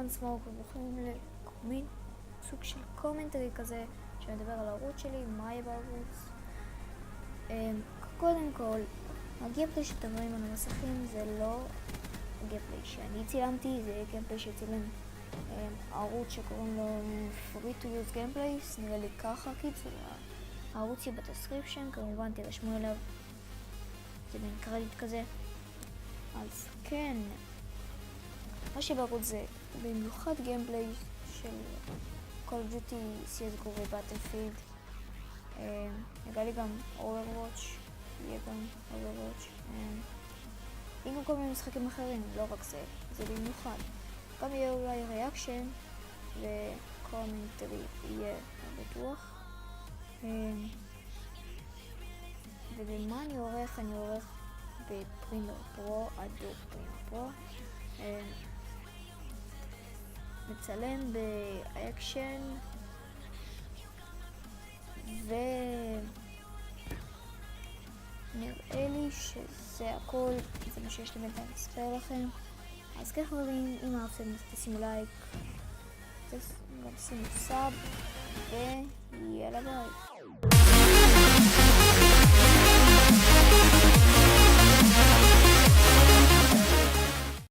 סמוק ובוחרים למין סוג של קומנטרי כזה שמדבר על הערוץ שלי, מה יהיה בערוץ. קודם כל, הגיימפליי שאתם רואים על המסכים זה לא הגיימפליי שאני צילמתי, זה גיימפליי שצילם ערוץ שקוראים לו Free to Use Gameplays, נראה לי ככה. קיצור, הערוץ יהיה בדסקריפשן, כמובן תירשמו אליו, זה בין קרדיט כזה. אז כן, מה שבערוץ זה במיוחד גיימפליי של Call of Duty, CSGO ו-Battlefield. נראה לי גם Overwatch, יהיה גם Overwatch. יהיה גם כל מיני משחקים אחרים, לא רק זה, זה במיוחד. גם יהיה אולי ריאקשן וקומנטרי יהיה בטוח. ובמה אני עורך? אני עורך בפרימייר פרו, אדוב פרימייר פרו. מצלם באקשן ונראה לי שזה הכל, זה מה שיש לי בינתיים לספר לכם. אז כן חברים, אם אהבתם תשימו לייק, גם שימו סאב ויאללה ביי.